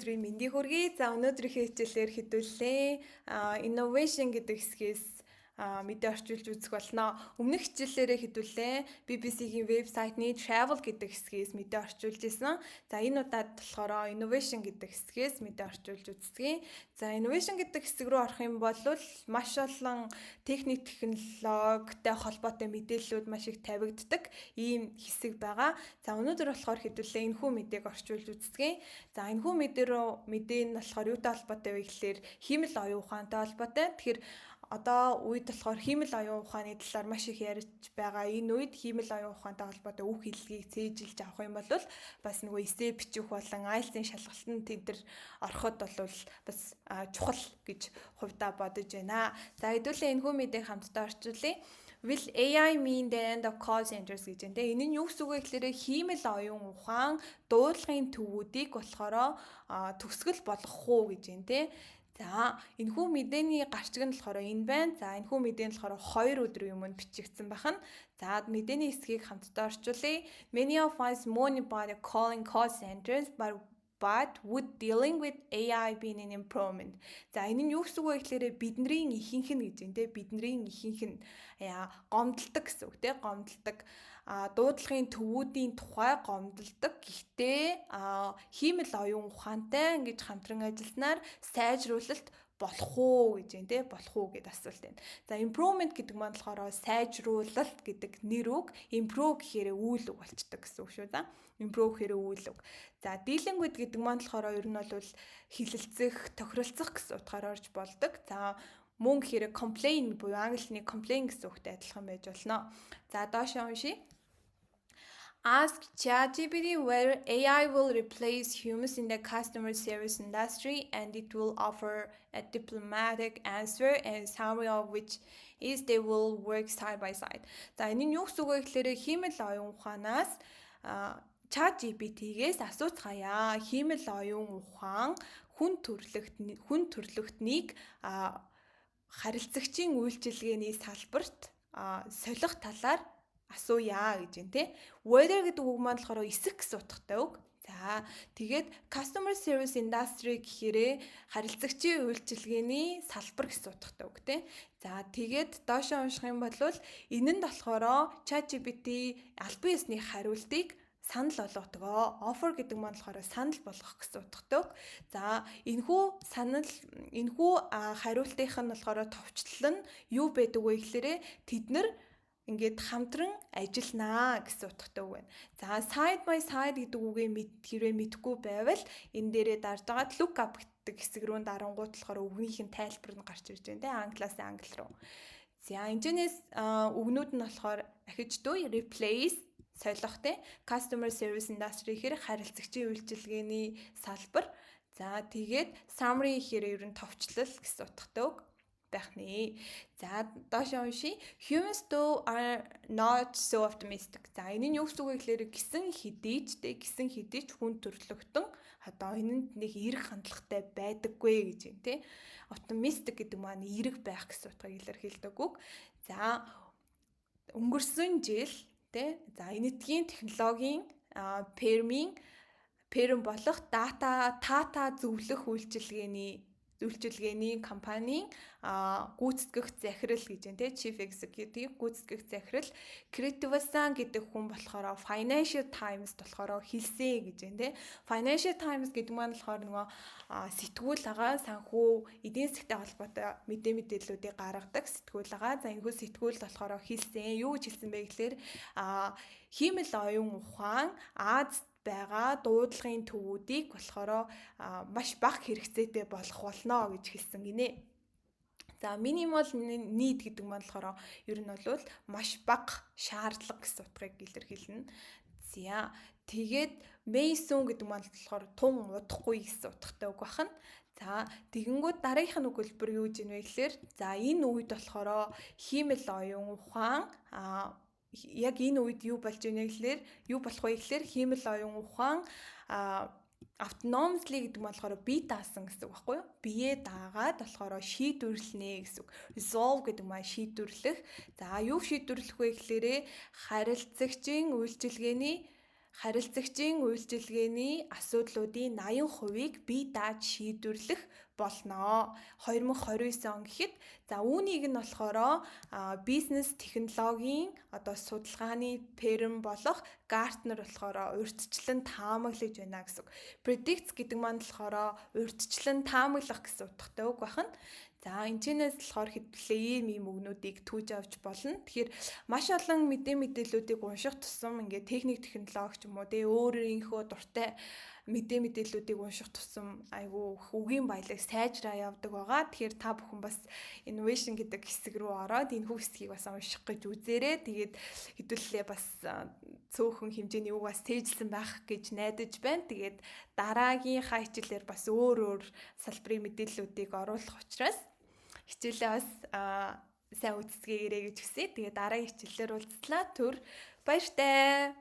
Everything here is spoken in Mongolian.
Өнөөдрийн мэндийг хүргэе. За өнөөдрийнхөө хичээлээр хэдүүлээ. Innovation гэдэг хэсгээс мэдээ орчуулж үзэх болно. Өмнөх хичээлээрээ хэдүүлээ. BBC-ийн вебсайтны travel гэдэг хэсгээс мэдээ орчуулж исэн. За энэ удаад болохоор innovation гэдэг хэсгээс мэдээ орчуулж үзье. За innovation гэдэг хэсэг рүү орох юм бол маш олон техник технологитой холбоотой мэдээллүүд маш их тавигддаг ийм хэсэг байгаа. За өнөөдөр болохоор хэдүүлээ энэхүү мэдээг орчуулж үзье. За энэхүү мэдээ нь болохоор юутай холбоотой вэ гэхээр хиймэл оюун ухаантай холбоотой. Тэгэхээр одоо үед болохоор хиймэл оюун ухааны талаар маш их ярьж байгаа. Энэ үед хиймэл оюун ухаантай холбоотой үг хэллэгийг цээжилж авах юм бол бас нөгөө эссе бичих болон IELTS-ийн шалгалтанд тэд нар ороход бол бас чухал гэж хувьдаа бодож байна. За хэдүүлээ энэхүү мэдээг хамтдаа орчуулъя. Will AI mean the end of call centers гэж байна. Энэ нь юу гэсэн үг вэ гэхээр хиймэл оюун ухаан дуудлагын төвүүдийг болохоор төгсгөл болгох уу гэж байна те. За энэхүү мэдээний гарчиг нь болохоор энэ байна. За энэхүү мэдээ нь болохоор 2 өдрийн өмнө бичигдсэн байна. За мэдээний хэсгийг хамтдаа орчуулъя. Many of us mourn about calling call centers but would dealing with AI be an improvement. За энэ нь юу гэсэн үг вэ гэхээр бидний ихэнх нь гэж байна те. Бидний ихэнх нь гомдолдог гэсэн үг те. Гомдолдог дуудлагын төвүүдийн тухай гомдолдог. Гэхдээ хиймэл оюун ухаантай ингэж хамтран ажилласнаар сайжруулалт болох уу гэж байна те. Болох уу гэд асуулт байна. За improvement гэдэг маань болохоор сайжруулалт гэдэг нэр үг. Improve гэхээр үйл үг болчдөг гэсэн үг шүү да. Improve гэхээр үйл үг. За dealing with гэдэг маань болохоор ер нь бол хилэлцэх, тохиролцох гэсэн утгаараа орж болдог. За мөн гэхээр complain буюу англиний complain гэсэн үгтэй адилхан байж болно. За доошоо уншия. Ask ChatGPT whether AI will replace humans in the customer service industry, and it will offer a diplomatic answer and summary of which is they will work side by side. За энэ нь юу гэсэн үг вэ гэхээр хиймэл оюун ухаанаас ChatGPT-гээс асууцгаая. Хиймэл оюун ухаан хүн төрлөختнийг харилцагчийн үйлчилгээний салбарт солих талаар асууя гэж байна те. Whether гэдэг үг маань болохоор эсэх гэсэн утгатай үг. За тэгээд customer service industry гэхээрээ харилцагчийн үйлчилгээний салбар гэсэн утгатай үг те. За тэгээд доошоо унших юм бол энэ нь болохоор ChatGPT албан ёсны хариултыг санал болгодог. Offer гэдэг маань болохоор санал болгох гэсэн утгатай үг. За энэхүү хариултынх нь болохоор товчлол нь юу байдаг вэ гэхээр тэд нар ингээд хамтран ажилланаа гэсэн утгатай үг байна. За side by side гэдэг үгээ хэрвээ мэдэхгүй байвал энэ дээрээ дарж байгаа look up гэдэг хэсэг рүү дарангуут болохоор үгнийх нь тайлбар нь гарч ирж байна те. Англиас англи руу. За энэчнээс үгнүүд нь болохоор ахиж дүү replace солих те. Customer service industry гэхээр харилцагчийн үйлчилгээний салбар. За тэгээд summary гэхээр ер нь товчлол гэсэн утгатай үг байх нэ. За доошоо уншия. Humans though are not so optimistic. За энэ нь юу гэсэн үг вэ гэхээр гисэн хэдий ч хүн төрлөختөн одоо энэнд нэг эерэг хандлагатай байдаггүй гэж байна те. Optimistic гэдэг маань эерэг байх гэсэн утгыг илэрхийлдэг үг. За өнгөрсөн жил те. За энэтхгийн технологийн перм болох дата зөвлөх үйлчилгээний компанийн гүйцэтгэх захирал гэж байна те. Chief Executive гүйцэтгэх захирал Кретвасан гэдэг хүн болохоор Financial Times болохоор хэлсэн гэж байна те. Financial Times гэдэг маань болохоор нөгөө сэтгүүл агаа санхүү эдийн засгийн холбоотой мэдээллүүдийг гаргадаг сэтгүүл агаа. За энэхүү сэтгүүл болохоор хэлсэн. Юу гэж хэлсэн бэ гэхээр хиймэл оюун ухаан Аз байгаа дуудлагын төвүүдийг болохоор маш бага хэрэгцээтэй болох болно гэж хэлсэн гинэ. За minimal need гэдэг маань болохоор ер нь бол маш бага шаардлага гэсэн утгыг илэрхийлнэ. За тэгээд Mason гэдэг маань болохоор тун удахгүй гэсэн утгатай үг байна. За тэгэнгүүт дараагийнх нь өгүүлбэр юу гэж вэ гэхээр за энэ үед болохоор хиймэл оюун ухаан яг энэ үед юу болж байна гэхээр юу болох вэ гэхээр хиймэл оюун ухаан autonomously гэдэг нь болохоор бие даасан гэсэн үг байхгүй юу? Бие даагаад болохоор шийдвэрлэнэ гэсэн үг. Resolve гэдэг нь шийдвэрлэх. За юу шийдвэрлэх вэ гэхээр харилцагчийн үйлчилгээний харилцагчийн үйлчилгээний асуудлуудын 80%-ийг бие дааж шийдвэрлэх болно. 2029 он гэхэд үүнийг нь болохоор бизнес технологийн судалгааны ферм болох Gartner болохоор урьдчилан таамаглаж байна гэсэн үг. Predicts гэдэг маань болохоор урьдчилан таамаглах гэсэн утгатай үг байна. Энэчнээс болохоор хэдүүлээ ийм үгнүүдийг түүж авч болно. Тэгэхээр маш олон мэдээллүүдийг унших тусам ингээд техник технологи ч юм уу өөрийнхөө дуртай мэдээллүүдийг унших тусам айгүй үгийн баялаг сайжраа явдаг байгаа. Тэгэхээр та бүхэн бас innovation гэдэг хэсэг рүү ороод энэ хэсгийг бас унших гэж үзээрэй. Тэгээд хэдүүлээ бас цөөхөн хэмжээний үг бас тээжлсэн байх гэж найдаж байна. Тэгээд дараагийн хичээлээр бас өөр салбарын мэдээллүүдийг оруулах учраас хичээлээ бас сайн үзцгээгээрэй гэж хүсье. Тэгээд дараагийн хичээлээр уулзлаа. Түр баяртай.